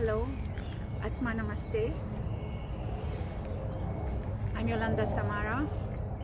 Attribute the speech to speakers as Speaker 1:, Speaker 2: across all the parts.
Speaker 1: Hello, Atma Namaste. I'm Yolanda Samara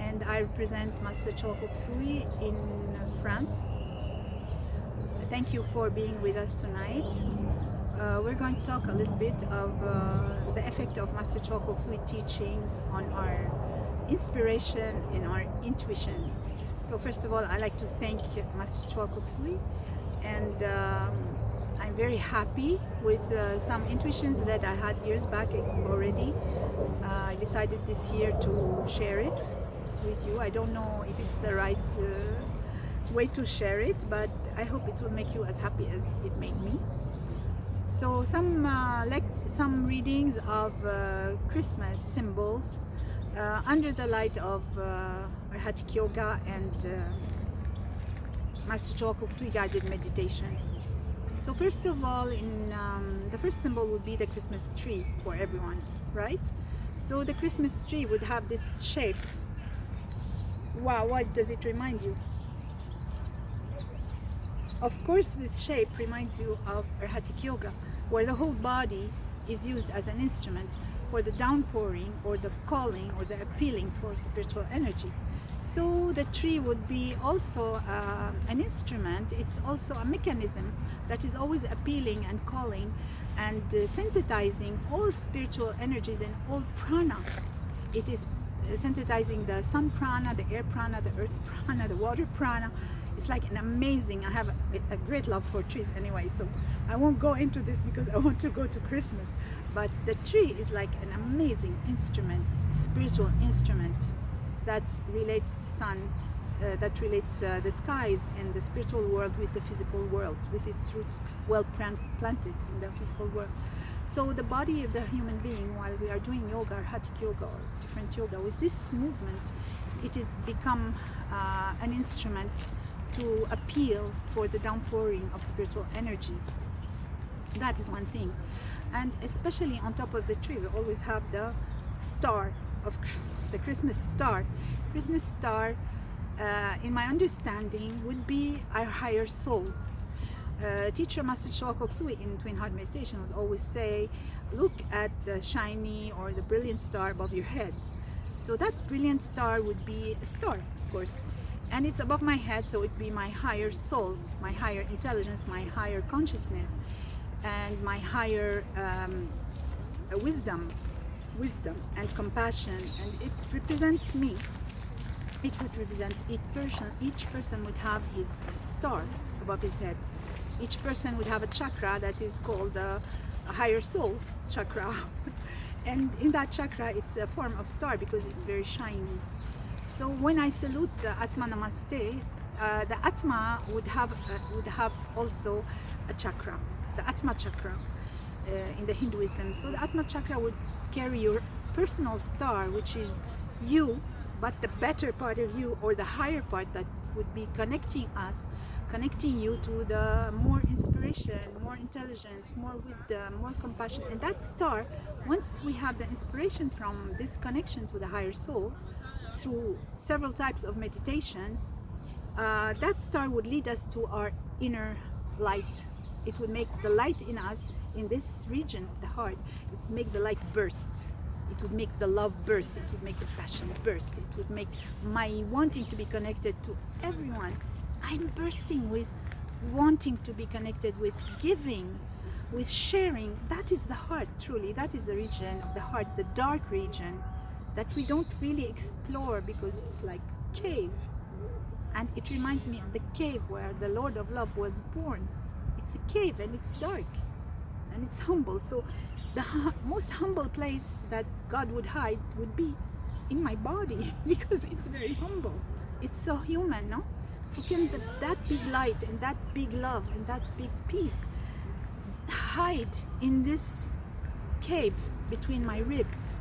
Speaker 1: and I represent Master Choa Kok Sui in France. Thank you for being with us tonight. We're going to talk a little bit of the effect of Master Choa Kok Sui teachings on our inspiration and our intuition. So first of all, I'd like to thank Master Choa Kok Sui, and I'm very happy with some intuitions that I had years back already. I decided this year to share it with you. I don't know if it's the right way to share it, but I hope it will make you as happy as it made me. So some readings of Christmas symbols under the light of Hatha Yoga and Master Choa Kok Sui guided meditations. So first of all, the first symbol would be the Christmas tree for everyone, right? So the Christmas tree would have this shape. Wow, what does it remind you? Of course, this shape reminds you of Hatha Yoga, where the whole body is used as an instrument for the downpouring or the calling or the appealing for spiritual energy. So the tree would be also an instrument. It's also a mechanism that is always appealing and calling and synthesizing all spiritual energies and all prana. It is synthesizing the sun prana, the air prana, the earth prana, the water prana. It's like an amazing, I have a great love for trees anyway, so I won't go into this because I want to go to Christmas. But the tree is like an amazing instrument, spiritual instrument that relates that relates the skies and the spiritual world with the physical world, with its roots well planted in the physical world. So the body of the human being, while we are doing yoga or Hatha Yoga or different yoga, with this movement, it is become an instrument to appeal for the downpouring of spiritual energy. That is one thing. And especially on top of the tree, we always have the star of Christmas, the Christmas star. Christmas star, in my understanding, would be our higher soul. Teacher Master Choa Kok Sui in Twin Heart Meditation would always say, look at the shiny or the brilliant star above your head. So that brilliant star would be a star, of course. And it's above my head, so it'd be my higher soul, my higher intelligence, my higher consciousness, and my higher wisdom and compassion. And it represents me. It would represent each person. Each person would have his star above his head. Each person would have a chakra that is called a higher soul chakra. And in that chakra, it's a form of star because it's very shiny. So when I salute Atma Namaste, the Atma would have also a chakra, the Atma chakra in the Hinduism. So the Atma chakra would carry your personal star, which is you, but the better part of you, or the higher part that would be connecting you to the more inspiration, more intelligence, more wisdom, more compassion. And that star, once we have the inspiration from this connection to the higher soul, through several types of meditations, that star would lead us to our inner light. It would make the light in us, in this region of the heart, it would make the light burst. It would make the love burst. It would make the passion burst. It would make my wanting to be connected to everyone. I'm bursting with wanting to be connected, with giving, with sharing. That is the heart, truly. That is the region of the heart, the dark region, that we don't really explore because it's like a cave. And it reminds me of the cave where the Lord of Love was born. It's a cave and it's dark and it's humble. So the most humble place that God would hide would be in my body because it's very humble. It's so human, no? So can that big light and that big love and that big peace hide in this cave between my ribs?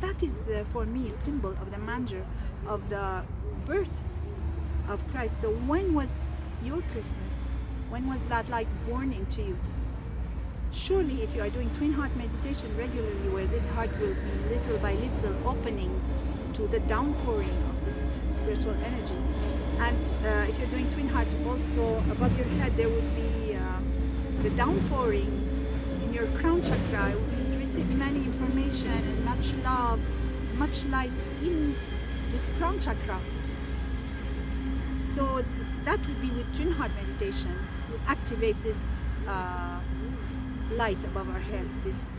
Speaker 1: That is for me a symbol of the manger, of the birth of Christ. So when was your Christmas? When was that light born into you? Surely if you are doing twin heart meditation regularly, where this heart will be little by little opening to the downpouring of this spiritual energy, and if you're doing twin heart also above your head, there would be the downpouring in your crown chakra, you would receive many information and much love, much light in this crown chakra. So that would be with twin heart meditation. We activate this light above our head, this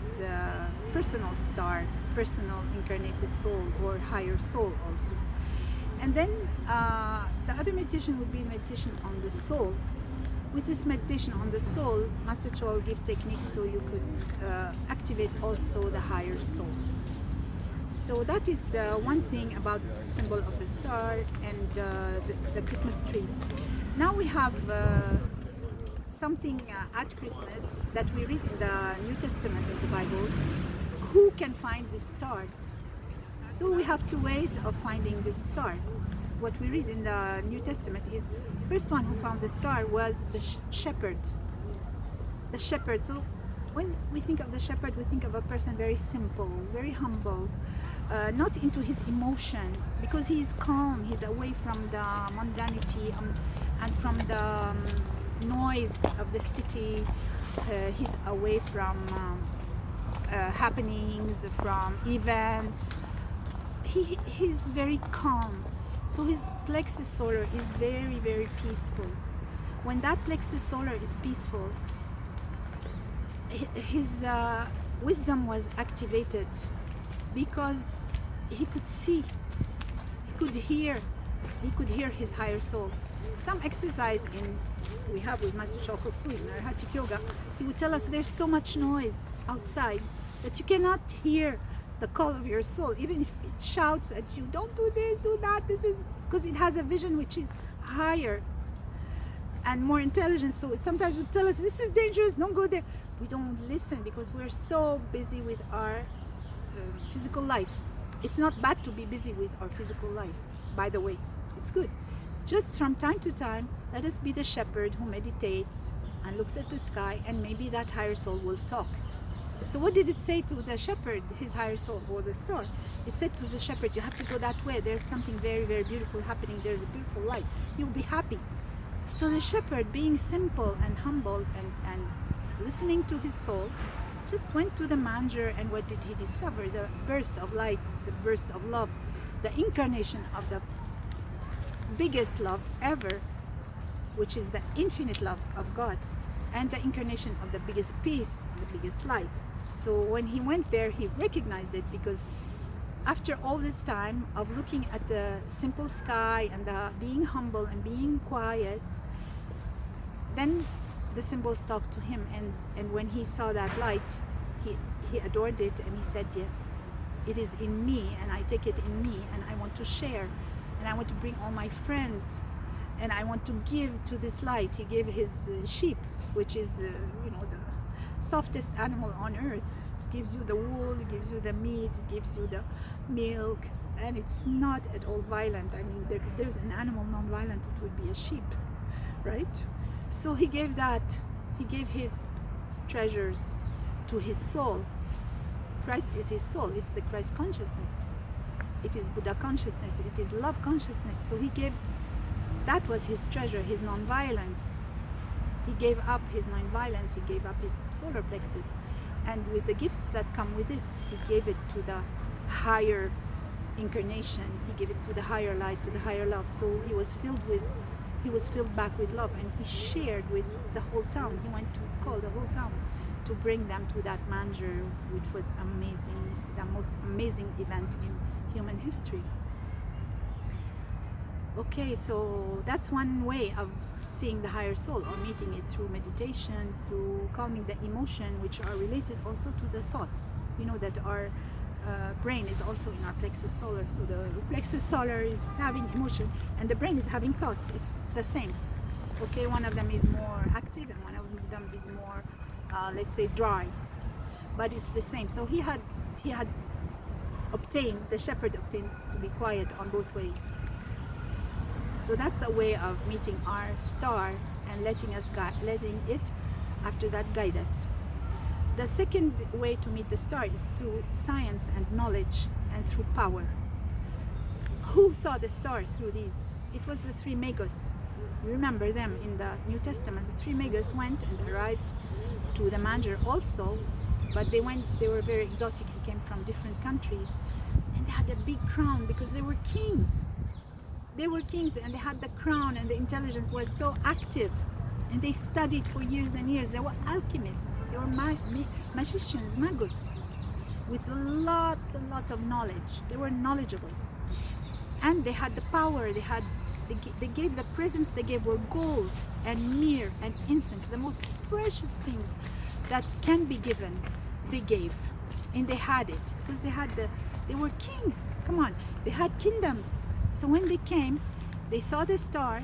Speaker 1: personal star, personal incarnated soul or higher soul also. And then the other meditation would be meditation on the soul. With this meditation on the soul, Master Choa will give techniques so you could activate also the higher soul. So that is one thing about the symbol of the star and the Christmas tree. Now we have something at Christmas that we read in the New Testament of the Bible. Who can find this star? So we have two ways of finding this star. What we read in the New Testament is the first one who found the star was the shepherd. The shepherd. So when we think of the shepherd, we think of a person very simple, very humble, not into his emotion, because he is calm, he's away from the mundanity and from the noise of the city. He's away from happenings, from events. He's very calm. So his plexus solar is very, very peaceful. When that plexus solar is peaceful, his wisdom was activated because he could see, he could hear his higher soul. Some exercise we have with Master Choa Kok Sui in our Hatha Yoga, he would tell us there's so much noise outside that you cannot hear the call of your soul, even if it shouts at you, don't do this, do that. This is because it has a vision which is higher and more intelligent. So sometimes it tell us this is dangerous, don't go there. We don't listen because we're so busy with our physical life. It's not bad to be busy with our physical life, by the way. It's good. Just from time to time, let us be the shepherd who meditates and looks at the sky, and maybe that higher soul will talk. So what did it say to the shepherd, his higher soul, or the star? It said to the shepherd, you have to go that way. There's something very, very beautiful happening. There's a beautiful light. You'll be happy. So the shepherd, being simple and humble and listening to his soul, just went to the manger, and what did he discover? The burst of light, the burst of love, the incarnation of the biggest love ever, which is the infinite love of God, and the incarnation of the biggest peace, the biggest light. So when he went there, he recognized it, because after all this time of looking at the simple sky and being humble and being quiet, then the symbols talked to him, and when he saw that light, he adored it, and he said, yes, it is in me, and I take it in me, and I want to share, and I want to bring all my friends, and I want to give to this light. He gave his sheep, which is the softest animal on earth. It gives you the wool, it gives you the meat, it gives you the milk, and it's not at all violent. I mean, if there's an animal non-violent, it would be a sheep, right? So he gave that, he gave his treasures to his soul. Christ is his soul, it's the Christ consciousness. It is Buddha consciousness, it is love consciousness. So he gave, that was his treasure, his non-violence. He gave up his non-violence, he gave up his solar plexus. And with the gifts that come with it, he gave it to the higher incarnation, he gave it to the higher light, to the higher love. So he was filled back with love, and he shared with the whole town. He went to call the whole town to bring them to that manger, which was amazing, the most amazing event in human history. Okay, so that's one way of seeing the higher soul, or meeting it through meditation, through calming the emotion, which are related also to the thought. You know that our brain is also in our plexus solar, so the plexus solar is having emotion and the brain is having thoughts. It's the same. Okay, one of them is more active and one of them is more let's say dry, but it's the same. So he had obtained, the shepherd obtained to be quiet on both ways. So that's a way of meeting our star and letting it after that guide us. The second way to meet the star is through science and knowledge and through power. Who saw the star through these? It was the three magus. You remember them in the New Testament. The three magus went and arrived to the manger also, but they were very exotic and came from different countries, and they had a big crown because they were kings. They were kings and they had the crown, and the intelligence was so active, and they studied for years and years. They were alchemists, they were magicians, magus, with lots and lots of knowledge. They were knowledgeable, and they had the power. They gave the presents they gave were gold and myrrh and incense, the most precious things that can be given. They gave, and they had it because they were kings. Come on, they had kingdoms. So when they came, they saw the star.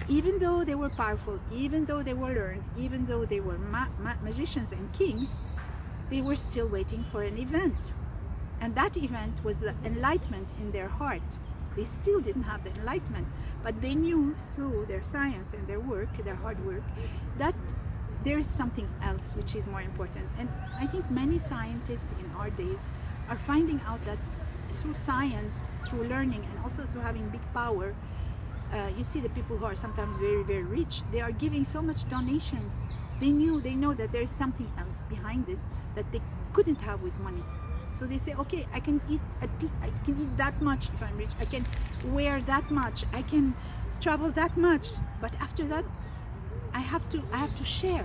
Speaker 1: Even though they were powerful, even though they were learned, even though they were magicians and kings, they were still waiting for an event. And that event was the enlightenment in their heart. They still didn't have the enlightenment, but they knew through their science and their work, their hard work, that there is something else which is more important. And I think many scientists in our days are finding out that through science, through learning, and also through having big power, you see the people who are sometimes very, very rich, they are giving so much donations. They know that there is something else behind this that they couldn't have with money. So they say, okay, I can eat that much if I'm rich. I can wear that much. I can travel that much. But after that, I have to share.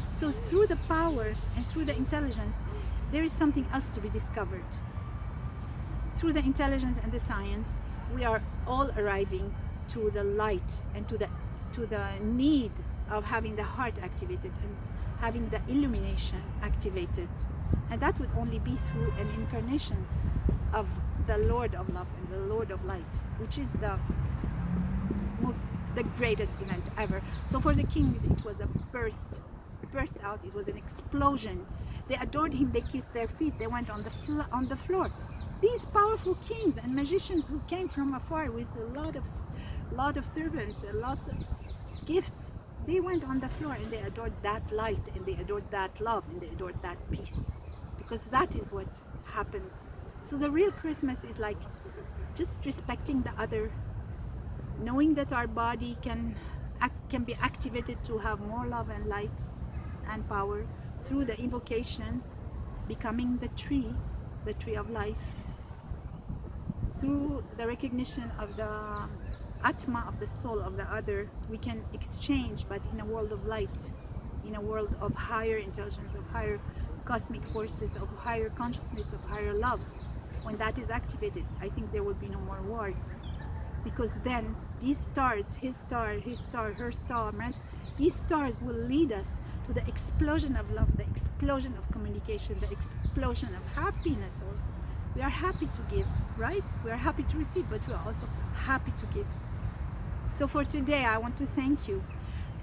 Speaker 1: So through the power and through the intelligence, there is something else to be discovered. Through the intelligence and the science, we are all arriving to the light and to the need of having the heart activated and having the illumination activated. And that would only be through an incarnation of the Lord of Love and the Lord of Light, which is the greatest event ever. So for the kings, it was a burst out. It was an explosion. They adored him. They kissed their feet. They went on the floor. These powerful kings and magicians who came from afar with a lot of servants and lots of gifts, they went on the floor and they adored that light, and they adored that love, and they adored that peace, because that is what happens. So the real Christmas is like just respecting the other, knowing that our body can be activated to have more love and light and power through the invocation, becoming the tree of life, through the recognition of the Atma, of the soul of the other. We can exchange, but in a world of light, in a world of higher intelligence, of higher cosmic forces, of higher consciousness, of higher love. When that is activated, I think there will be no more wars, because then these stars, his star, her star, these stars will lead us to the explosion of love, the explosion of communication, the explosion of happiness also. We are happy to give, right? We are happy to receive, but we are also happy to give. So for today, I want to thank you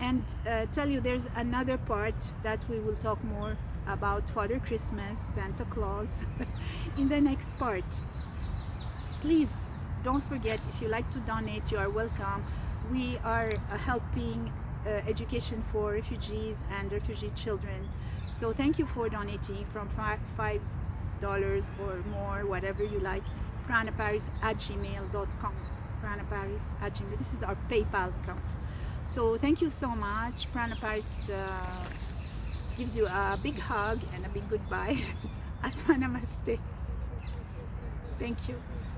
Speaker 1: and tell you there's another part that we will talk more about Father Christmas, Santa Claus, in the next part. Please don't forget, if you like to donate, you are welcome. We are helping education for refugees and refugee children. So thank you for donating from $5 or more, whatever you like. pranaparis@gmail.com. pranaparis@gmail. This is our PayPal account. So thank you so much. Prana Paris gives you a big hug and a big goodbye. Asma namaste. Thank you.